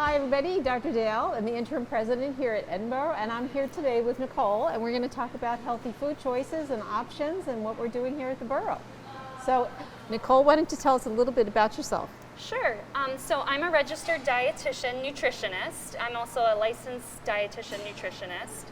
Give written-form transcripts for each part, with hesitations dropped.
Hi everybody, Dr. Dale. I'm the interim president here at Edinboro, and I'm here today with Nicole, and we're going to talk about healthy food choices and options and what we're doing here at the borough. So Nicole, why don't you tell us a little bit about yourself? Sure. So I'm a registered dietitian nutritionist. I'm also a licensed dietitian nutritionist.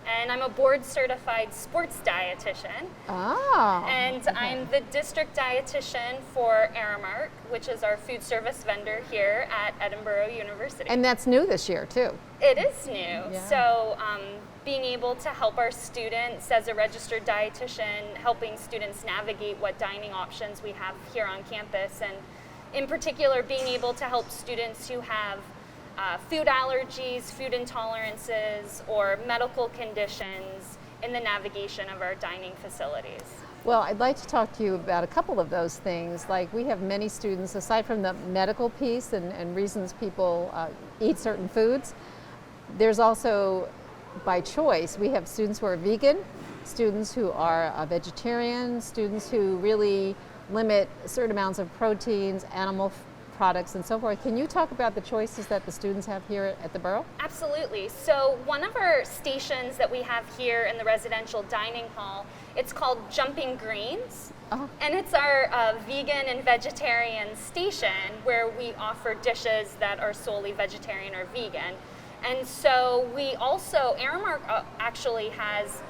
And I'm a board certified sports dietitian. Oh. And okay. I'm the district dietitian for Aramark, which is our food service vendor here at Edinboro University. And that's new this year too. It is new. Yeah. So being able to help our students as a registered dietitian, helping students navigate what dining options we have here on campus, and in particular being able to help students who have food allergies, food intolerances, or medical conditions in the navigation of our dining facilities. Well, I'd like to talk to you about a couple of those things. Like, we have many students, aside from the medical piece and reasons people eat certain foods, there's also, by choice, we have students who are vegan, students who are vegetarian, students who really limit certain amounts of proteins, animal products, and so forth. Can you talk about the choices that the students have here at the borough? Absolutely. So one of our stations that we have here in the residential dining hall, it's called Jumping Greens. Uh-huh. And it's our vegan and vegetarian station where we offer dishes that are solely vegetarian or vegan. And so we also, Aramark actually has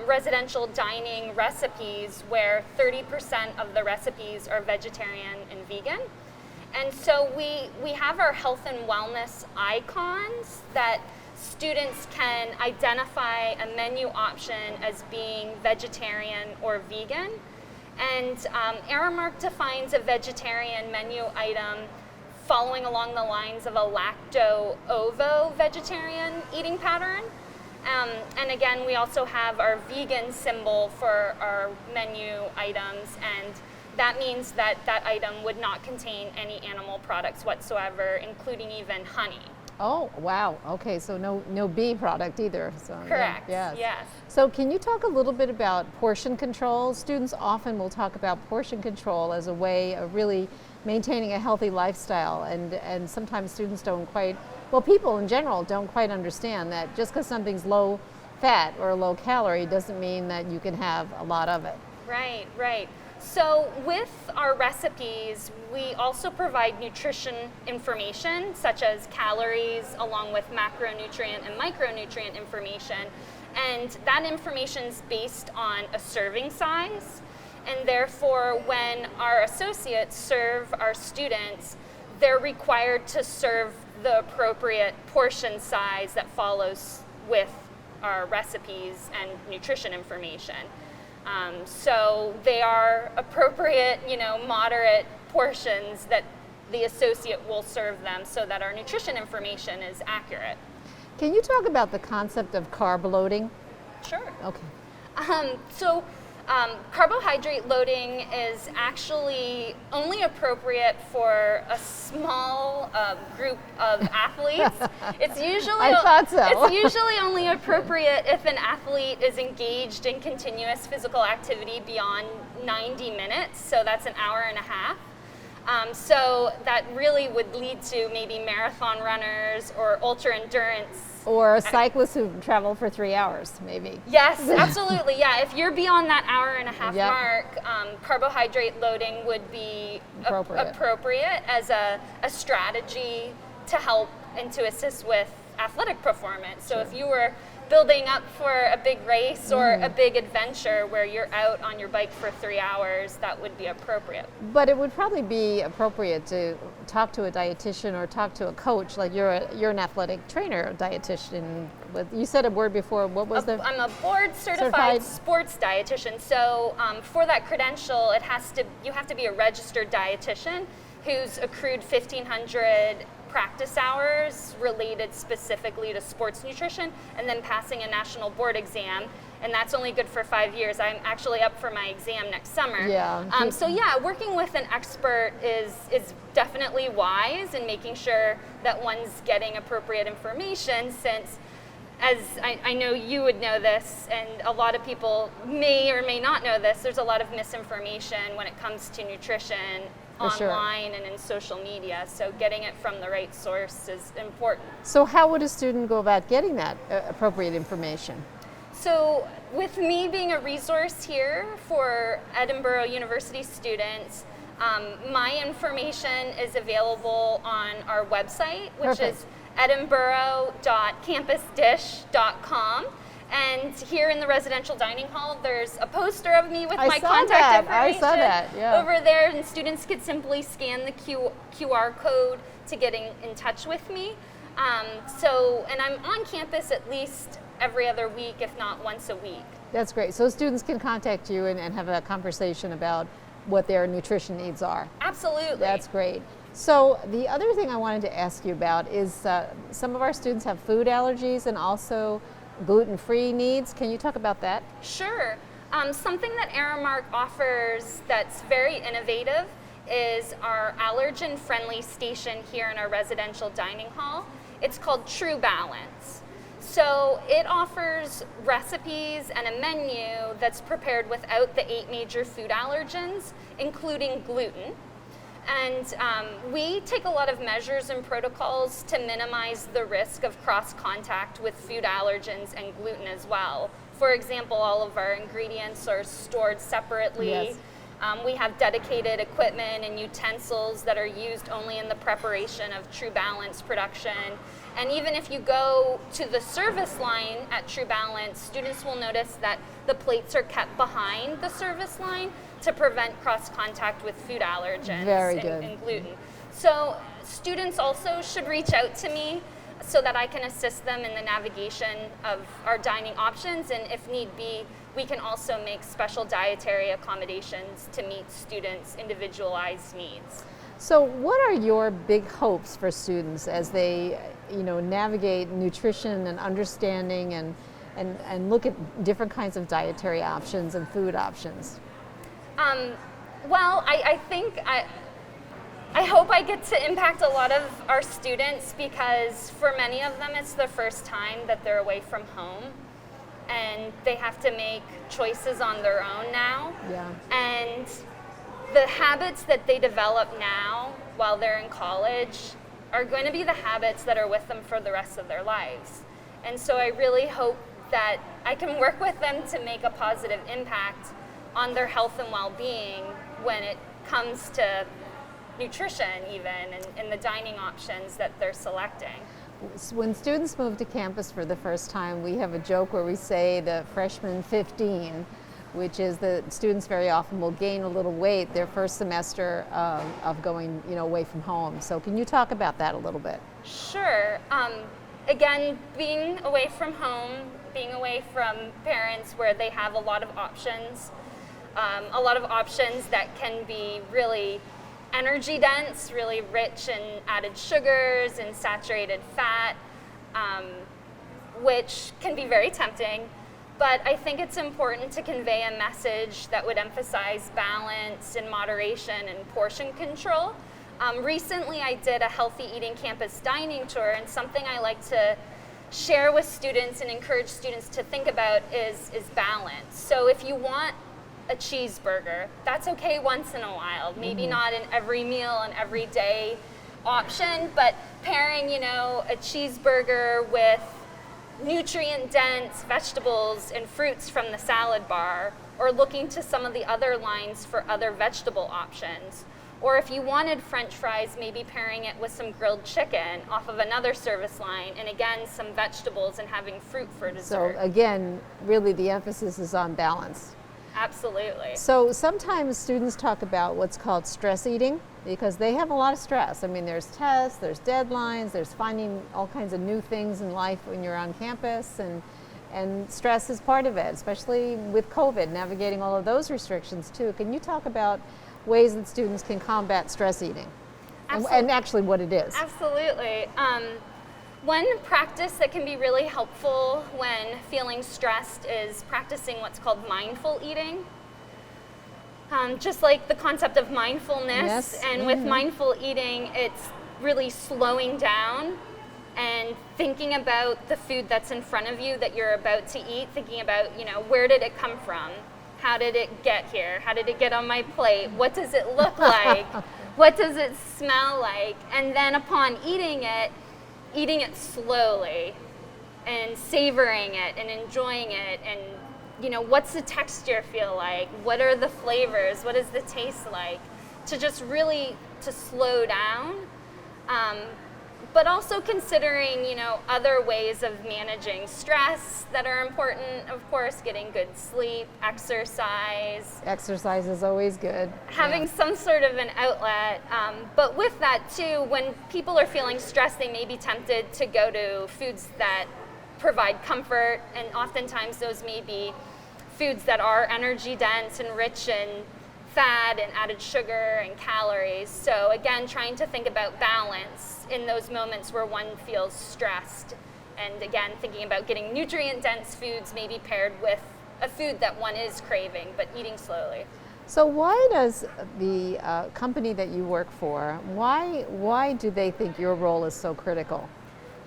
residential dining recipes where 30% of the recipes are vegetarian and vegan. And so we have our health and wellness icons that students can identify a menu option as being vegetarian or vegan. And Aramark defines a vegetarian menu item following along the lines of a lacto-ovo vegetarian eating pattern. And again, we also have our vegan symbol for our menu items, and that means that that item would not contain any animal products whatsoever, including even honey. Oh, wow. Okay, so no bee product either. So, Correct. Yeah, Yes. So can you talk a little bit about portion control? Students often will talk about portion control as a way of really maintaining a healthy lifestyle, and sometimes students don't quite, well, people in general don't quite understand that just because something's low fat or low calorie doesn't mean that you can have a lot of it. Right, right. So with our recipes, we also provide nutrition information such as calories along with macronutrient and micronutrient information. And that information is based on a serving size. And therefore, when our associates serve our students, they're required to serve the appropriate portion size that follows with our recipes and nutrition information. So they are appropriate, moderate portions that the associate will serve them so that our nutrition information is accurate. Can you talk about the concept of carb loading? Sure. Okay. So carbohydrate loading is actually only appropriate for a small group of athletes. It's usually I thought so. It's usually only appropriate if an athlete is engaged in continuous physical activity beyond 90 minutes. So that's an hour and a half. So that really would lead to maybe marathon runners or ultra endurance. Or cyclists who travel for 3 hours, maybe. Yes, absolutely. Yeah, if you're beyond that hour and a half Yep. mark, carbohydrate loading would be Appropriate. as a strategy to help and to assist with athletic performance. So if you were building up for a big race or a big adventure where you're out on your bike for 3 hours, that would be appropriate. But it would probably be appropriate to talk to a dietitian or talk to a coach. Like, you're an athletic trainer, dietitian. You said a word before. What was the? I'm a board certified sports dietitian. So for that credential, you have to be a registered dietitian who's accrued 1,500 practice hours related specifically to sports nutrition, and then passing a national board exam, and that's only good for 5 years. I'm actually up for my exam next summer. Yeah. So yeah, working with an expert is definitely wise in making sure that one's getting appropriate information, since as I know you would know this, and a lot of people may or may not know this, there's a lot of misinformation when it comes to nutrition For sure. online and in social media. So getting it from the right source is important. So how would a student go about getting that appropriate information? So with me being a resource here for Edinboro University students, my information is available on our website, which Perfect. is edinboro.campusdish.com. And here in the residential dining hall, there's a poster of me with my contact information. I saw that, yeah. Over there, and students could simply scan the QR code to get in touch with me. And I'm on campus at least every other week, if not once a week. That's great. So students can contact you and have a conversation about what their nutrition needs are. Absolutely. That's great. So the other thing I wanted to ask you about is some of our students have food allergies and also gluten-free needs. Can you talk about that? Sure. Something that Aramark offers that's very innovative is our allergen-friendly station here in our residential dining hall. It's called True Balance. So it offers recipes and a menu that's prepared without the 8 major food allergens, including gluten. And we take a lot of measures and protocols to minimize the risk of cross-contact with food allergens and gluten as well. For example, all of our ingredients are stored separately. Yes. We have dedicated equipment and utensils that are used only in the preparation of True Balance production. And even if you go to the service line at True Balance, students will notice that the plates are kept behind the service line to prevent cross-contact with food allergens and gluten. So students also should reach out to me so that I can assist them in the navigation of our dining options, and if need be, we can also make special dietary accommodations to meet students' individualized needs. So what are your big hopes for students as they navigate nutrition and understanding and look at different kinds of dietary options and food options? Well, I think I hope I get to impact a lot of our students, because for many of them it's the first time that they're away from home and they have to make choices on their own now. Yeah. And the habits that they develop now while they're in college are going to be the habits that are with them for the rest of their lives. And so I really hope that I can work with them to make a positive impact on their health and well-being when it comes to nutrition even, and the dining options that they're selecting. When students move to campus for the first time, we have a joke where we say the freshman 15, which is that students very often will gain a little weight their first semester of going away from home. So can you talk about that a little bit? Sure. Again, being away from home, being away from parents where they have a lot of options that can be really energy dense, really rich in added sugars and saturated fat, which can be very tempting. But I think it's important to convey a message that would emphasize balance and moderation and portion control. Recently, I did a healthy eating campus dining tour, and something I like to share with students and encourage students to think about is balance. So if you want a cheeseburger, that's okay once in a while, maybe not in every meal and every day option, but pairing, a cheeseburger with nutrient-dense vegetables and fruits from the salad bar, or looking to some of the other lines for other vegetable options. Or if you wanted French fries, maybe pairing it with some grilled chicken off of another service line, and again, some vegetables and having fruit for dessert. So again, really the emphasis is on balance. Absolutely. So sometimes students talk about what's called stress eating because they have a lot of stress. I mean, there's tests, there's deadlines, there's finding all kinds of new things in life when you're on campus, and stress is part of it, especially with COVID, navigating all of those restrictions too. Can you talk about ways that students can combat stress eating and actually what it is? Absolutely. One practice that can be really helpful when feeling stressed is practicing what's called mindful eating. Just like the concept of mindfulness, yes. And with mindful eating, it's really slowing down and thinking about the food that's in front of you that you're about to eat, thinking about, where did it come from? How did it get here? How did it get on my plate? What does it look like? What does it smell like? And then upon eating it slowly and savoring it and enjoying it, and what's the texture feel like? What are the flavors? What does the taste like? To just really to slow down, but also considering other ways of managing stress that are important. Of course, getting good sleep, exercise. Exercise is always good. Having some sort of an outlet, but with that too, when people are feeling stressed, they may be tempted to go to foods that provide comfort, and oftentimes those may be foods that are energy dense and rich in fat and added sugar and calories. So again, trying to think about balance in those moments where one feels stressed, and again, thinking about getting nutrient dense foods maybe paired with a food that one is craving, but eating slowly. So why does the company that you work for, why do they think your role is so critical?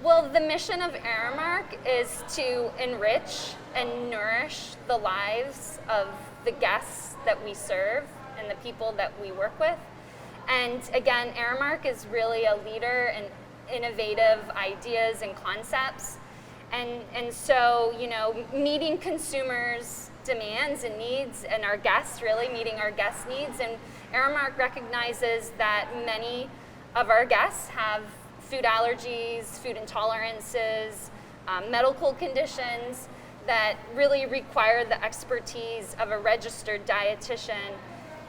Well, the mission of Aramark is to enrich and nourish the lives of the guests that we serve and the people that we work with. And again, Aramark is really a leader in innovative ideas and concepts. And so, meeting consumers' demands and needs, and our guests, really meeting our guests' needs. And Aramark recognizes that many of our guests have food allergies, food intolerances, medical conditions that really require the expertise of a registered dietitian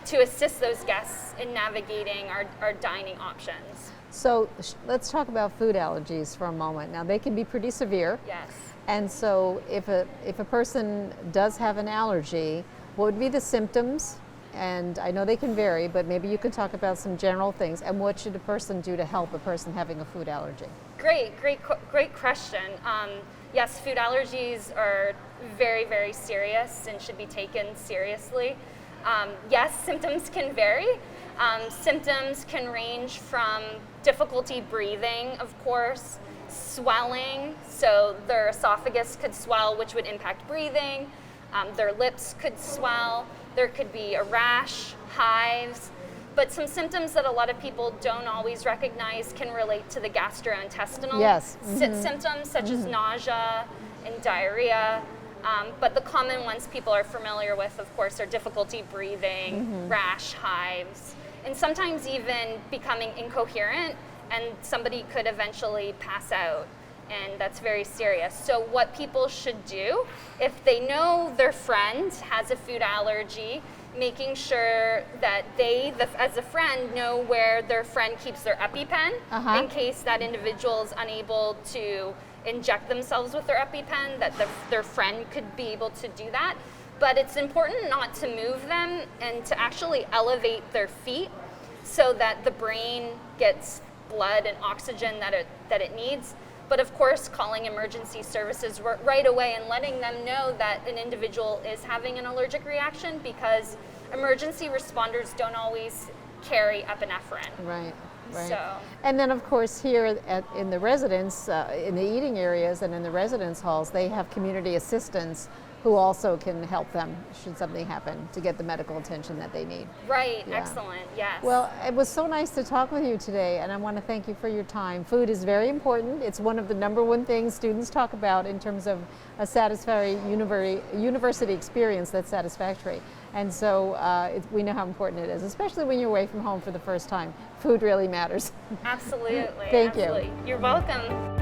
to assist those guests in navigating our dining options. So let's talk about food allergies for a moment. Now, they can be pretty severe. Yes. And so if a person does have an allergy, what would be the symptoms? And I know they can vary, but maybe you could talk about some general things. And what should a person do to help a person having a food allergy? Great question. Yes, food allergies are very, very serious and should be taken seriously. Yes, symptoms can vary. Symptoms can range from difficulty breathing, of course, swelling, so their esophagus could swell, which would impact breathing. Their lips could swell. There could be a rash, hives, but some symptoms that a lot of people don't always recognize can relate to the gastrointestinal symptoms, such as nausea and diarrhea. But the common ones people are familiar with, of course, are difficulty breathing, rash, hives, and sometimes even becoming incoherent, and somebody could eventually pass out. And that's very serious. So what people should do, if they know their friend has a food allergy, making sure that they, as a friend, know where their friend keeps their EpiPen in case that individual is unable to inject themselves with their EpiPen, that their friend could be able to do that. But it's important not to move them and to actually elevate their feet so that the brain gets blood and oxygen that it needs. But of course, calling emergency services right away and letting them know that an individual is having an allergic reaction, because emergency responders don't always carry epinephrine. Right. So. And then, of course, here in the residence, in the eating areas and in the residence halls, they have community assistants who also can help them should something happen to get the medical attention that they need. Right, excellent, yes. Well, it was so nice to talk with you today, and I want to thank you for your time. Food is very important. It's one of the #1 things students talk about in terms of a satisfactory university experience that's satisfactory. And so we know how important it is, especially when you're away from home for the first time. Food really matters. Absolutely. Thank absolutely. you. You're welcome.